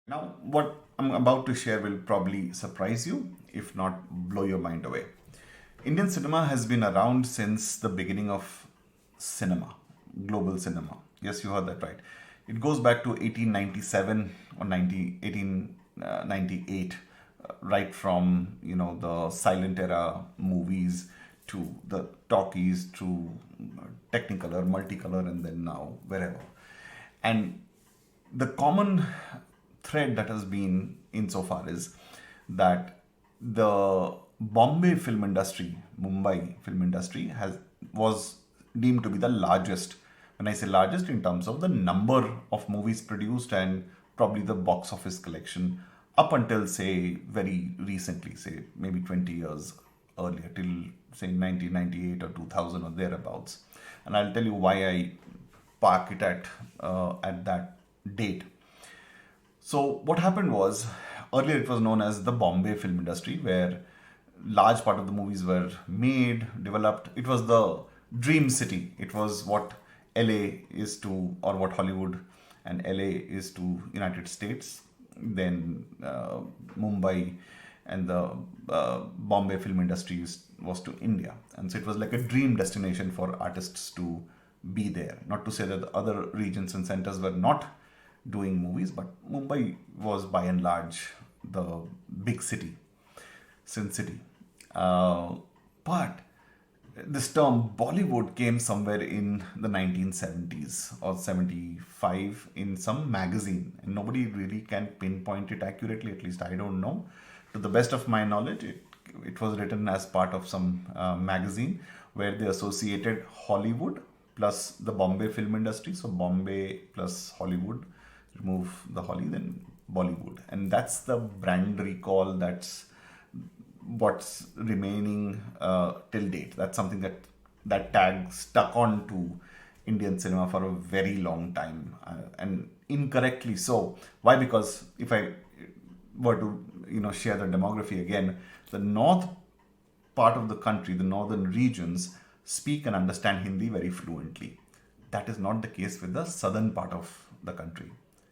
Now, what I'm about to share will probably surprise you, if not blow your mind away. Indian cinema has been around since the beginning of cinema, global cinema. Yes, you heard that right. It goes back to 1897 or 1898, right from the silent era movies to the talkies to technicolor, multicolor, and then now wherever. And the common thread that has been insofar is that the Bombay film industry, Mumbai film industry, has was deemed to be the largest. When I say largest, in terms of the number of movies produced and probably the box office collection, up until say very recently, say maybe 20 years earlier, till say 1998 or 2000 or thereabouts. And I'll tell you why I park it at that date. So what happened was, earlier it was known as the Bombay film industry, where large part of the movies were made, developed. It was the dream city. It was what LA is to, or what Hollywood and LA is to United States. Then Mumbai and the Bombay film industry was to India. And so it was like a dream destination for artists to be there. Not to say that the other regions and centers were not doing movies, but Mumbai was by and large the big city, Sin City. But this term Bollywood came somewhere in the 1970s or 75 in some magazine, and nobody really can pinpoint it accurately, at least I don't know. To the best of my knowledge, it was written as part of some magazine where they associated Hollywood plus the Bombay film industry. So Bombay plus Hollywood, remove the Holly, then Bollywood. And that's the brand recall, that's what's remaining till date. That's something that tag stuck on to Indian cinema for a very long time, and incorrectly so. Why? Because if I were to share the demography again, the north part of the country, the northern regions, speak and understand Hindi very fluently. That is not the case with the southern part of the country.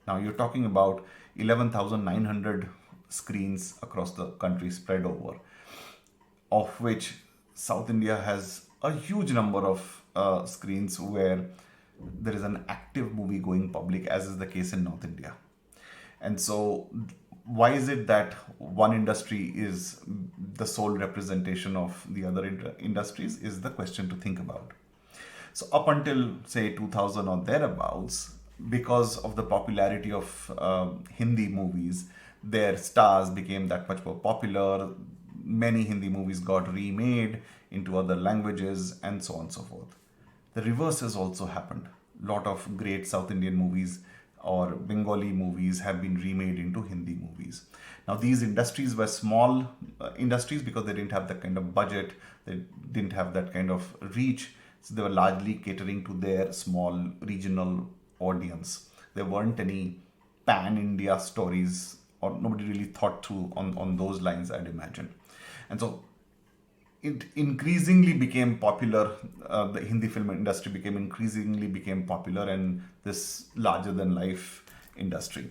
Now you're talking about 11,900 screens across the country spread over, of which South India has a huge number of screens where there is an active movie going public, as is the case in North India. And so, why is it that one industry is the sole representation of the other industries is the question to think about. So, up until say 2000 or thereabouts, because of the popularity of Hindi movies, their stars became that much more popular. Many Hindi movies got remade into other languages, and so on and so forth. The reverse has also happened. A lot of great South Indian movies or Bengali movies have been remade into Hindi movies. Now, these industries were small industries because they didn't have that kind of budget, they didn't have that kind of reach. So, they were largely catering to their small regional audience. There weren't any pan India stories, or nobody really thought through on those lines, I'd imagine. And so it increasingly became popular. The Hindi film industry became popular, and this larger than life industry.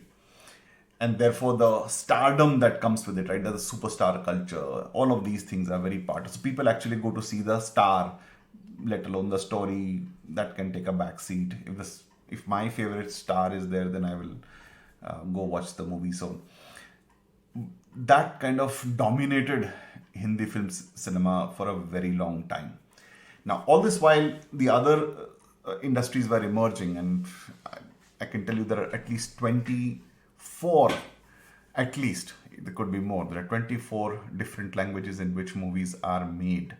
And therefore, the stardom that comes with it, right? The superstar culture, all of these things are very part. So people actually go to see the star, let alone the story that can take a back seat. If my favorite star is there, then I will go watch the movie. So that kind of dominated Hindi film cinema for a very long time. Now, all this while, the other industries were emerging, and I can tell you there are at least 24, at least, there could be more. There are 24 different languages in which movies are made.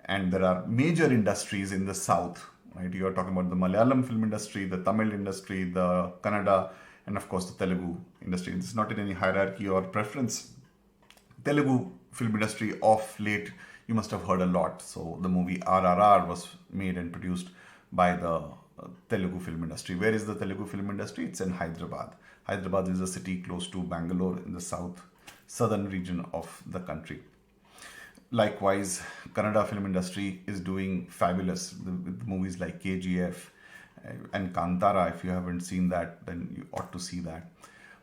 And there are major industries in the south, right? You are talking about the Malayalam film industry, the Tamil industry, the Kannada, and of course the Telugu industry. It's not in any hierarchy or preference. Telugu film industry of late, you must have heard a lot. So the movie RRR was made and produced by the Telugu film industry. Where is the Telugu film industry? It's in Hyderabad. Hyderabad is a city close to Bangalore in the southern region of the country. Likewise, Kannada film industry is doing fabulous with movies like KGF and Kantara. If you haven't seen that, then you ought to see that.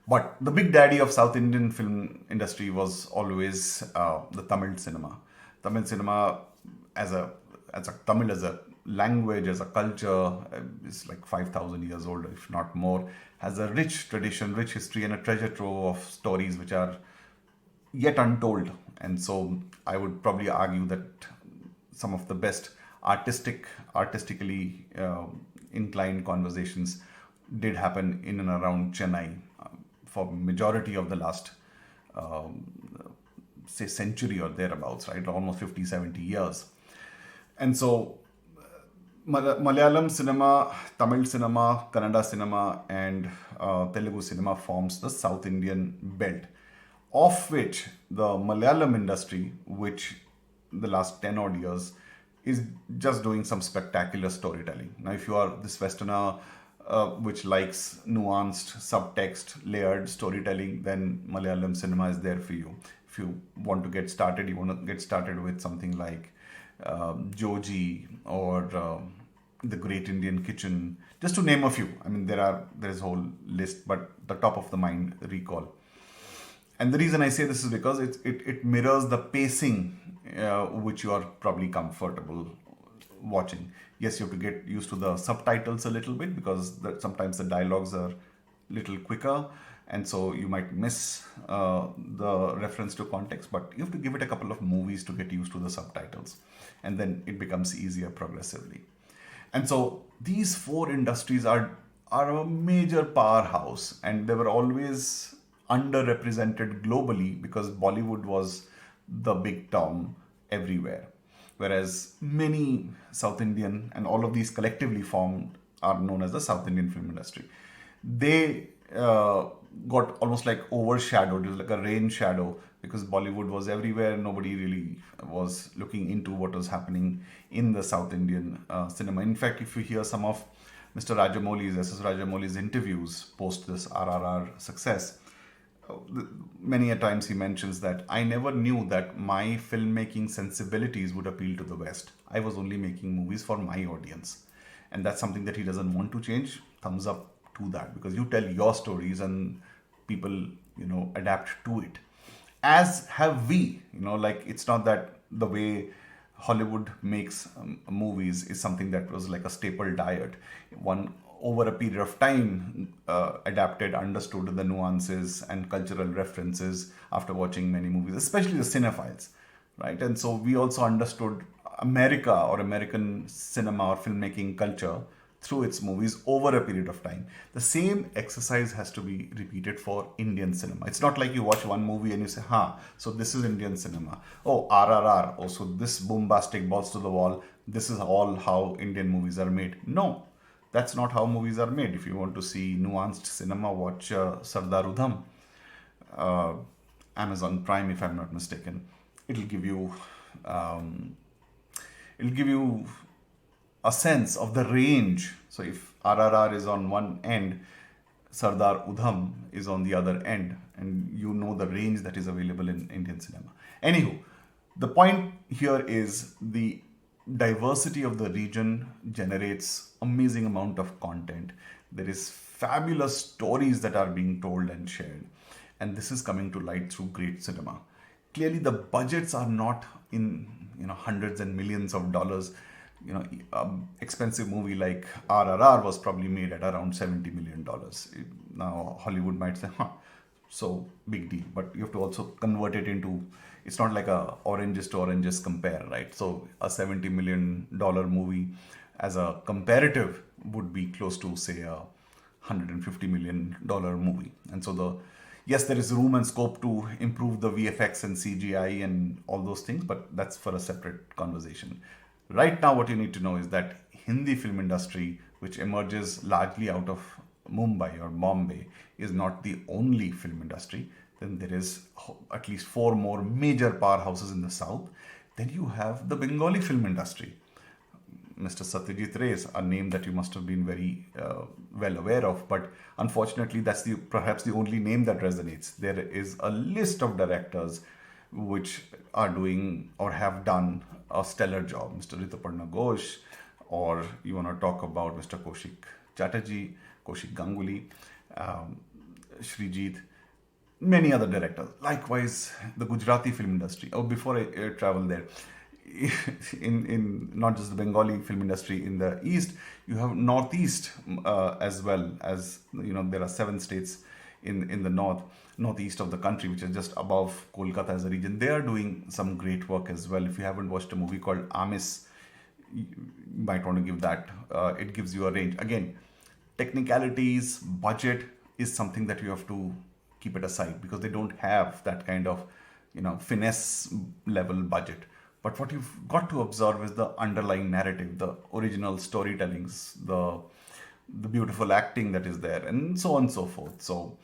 But the big daddy of South Indian film industry was always the Tamil cinema. Tamil cinema, as a Tamil as a language, as a culture, is like 5,000 years old, if not more. Has a rich tradition, rich history, and a treasure trove of stories which are yet untold. And so I would probably argue that some of the best artistically inclined conversations did happen in and around Chennai for majority of the last say century or thereabouts, right? Almost 50, 70 years. And so Malayalam cinema, Tamil cinema, Kannada cinema, and Telugu cinema forms the South Indian belt, of which the Malayalam industry, which the last 10 odd years is just doing some spectacular storytelling. Now, if you are this Westerner which likes nuanced, subtext, layered storytelling, then Malayalam cinema is there for you. If you want to get started, you want to get started with something like Joji or The Great Indian Kitchen, just to name a few. I mean, there's a whole list, but the top of the mind recall. And the reason I say this is because it mirrors the pacing which you are probably comfortable watching. Yes, you have to get used to the subtitles a little bit because sometimes the dialogues are a little quicker, and so you might miss the reference to context, but you have to give it a couple of movies to get used to the subtitles, and then it becomes easier progressively. And so these four industries are a major powerhouse, and they were always underrepresented globally because Bollywood was the big Tom everywhere. Whereas many South Indian, and all of these collectively formed, are known as the South Indian film industry. They got almost like overshadowed. It was like a rain shadow because Bollywood was everywhere. Nobody really was looking into what was happening in the South Indian cinema. In fact, if you hear some of Mr. Rajamouli's, S.S. Rajamouli's interviews post this RRR success, many a times he mentions that I never knew that my filmmaking sensibilities would appeal to the West. I was only making movies for my audience. And that's something that he doesn't want to change. Thumbs up to that, because you tell your stories and people, adapt to it. As have we, like it's not that the way Hollywood makes movies is something that was like a staple diet. One over a period of time adapted, understood the nuances and cultural references after watching many movies, especially the cinephiles, right? And so we also understood America or American cinema or filmmaking culture through its movies over a period of time. The same exercise has to be repeated for Indian cinema. It's not like you watch one movie and you say, so this is Indian cinema. Oh, RRR. Oh, so this bombastic balls to the wall. This is all how Indian movies are made. No, that's not how movies are made. If you want to see nuanced cinema, watch Sardar Udham. Amazon Prime, if I'm not mistaken. It'll give you a sense of the range. So if RRR is on one end, Sardar Udham is on the other end, and you know the range that is available in Indian cinema. Anywho, the point here is the diversity of the region generates amazing amount of content. There is fabulous stories that are being told and shared, and this is coming to light through great cinema. Clearly, the budgets are not in hundreds and millions of dollars. Expensive movie like RRR was probably made at around $70 million. Now Hollywood might say, so big deal, but you have to also convert it into, it's not like a oranges to oranges compare, right? So a $70 million movie as a comparative would be close to, say, a $150 million movie. And so yes, there is room and scope to improve the VFX and CGI and all those things, but that's for a separate conversation. Right now, what you need to know is that Hindi film industry, which emerges largely out of Mumbai or Bombay, is not the only film industry. Then there is at least four more major powerhouses in the south. Then you have the Bengali film industry. Mr. Satyajit Ray is a name that you must have been very well aware of, but unfortunately that's perhaps the only name that resonates. There is a list of directors which are doing or have done a stellar job. Mr. Rituparna Ghosh, or you want to talk about Mr. Kaushik Chatterjee, Kaushik Ganguly, Shrijit, many other directors. Likewise, the Gujarati film industry. Oh, before I traveled there, in not just the Bengali film industry in the east, you have northeast as well. As you know, there are 7 states in the northeast of the country, which is just above Kolkata as a region. They are doing some great work as well. If you haven't watched a movie called Amis, you might want to give that. It gives you a range. Again, technicalities, budget is something that you have to keep it aside because they don't have that kind of finesse level budget. But what you've got to observe is the underlying narrative, the original storytellings, the beautiful acting that is there, and so on and so forth. So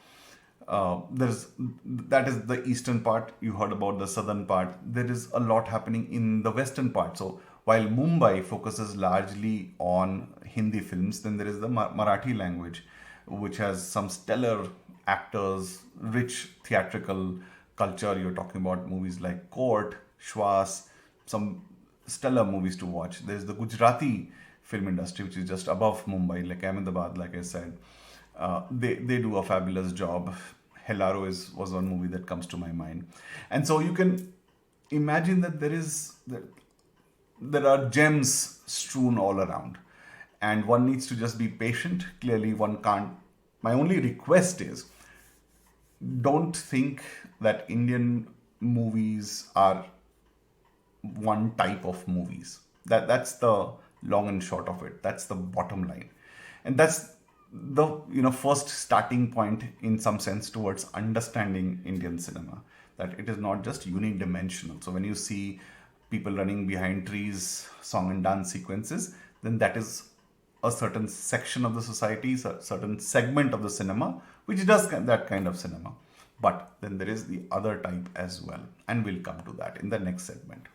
there's that is the eastern part. You heard about the southern part. There is a lot happening in the western part. So while Mumbai focuses largely on Hindi films, then there is the Marathi language, which has some stellar actors, rich theatrical culture. You're talking about movies like Court, Shwas, some stellar movies to watch. There's the Gujarati film industry, which is just above Mumbai, like Ahmedabad, like I said. They do a fabulous job. Helaro was one movie that comes to my mind, and so you can imagine that there are gems strewn all around, and one needs to just be patient. Clearly, one can't. My only request is don't think that Indian movies are one type of movies. That's the long and short of it. That's the bottom line, and that's the first starting point in some sense towards understanding Indian cinema. That it is not just unidimensional. So when you see people running behind trees, song and dance sequences, then that is a certain section of the society, a certain segment of the cinema, which does that kind of cinema. But then there is the other type as well, and we'll come to that in the next segment.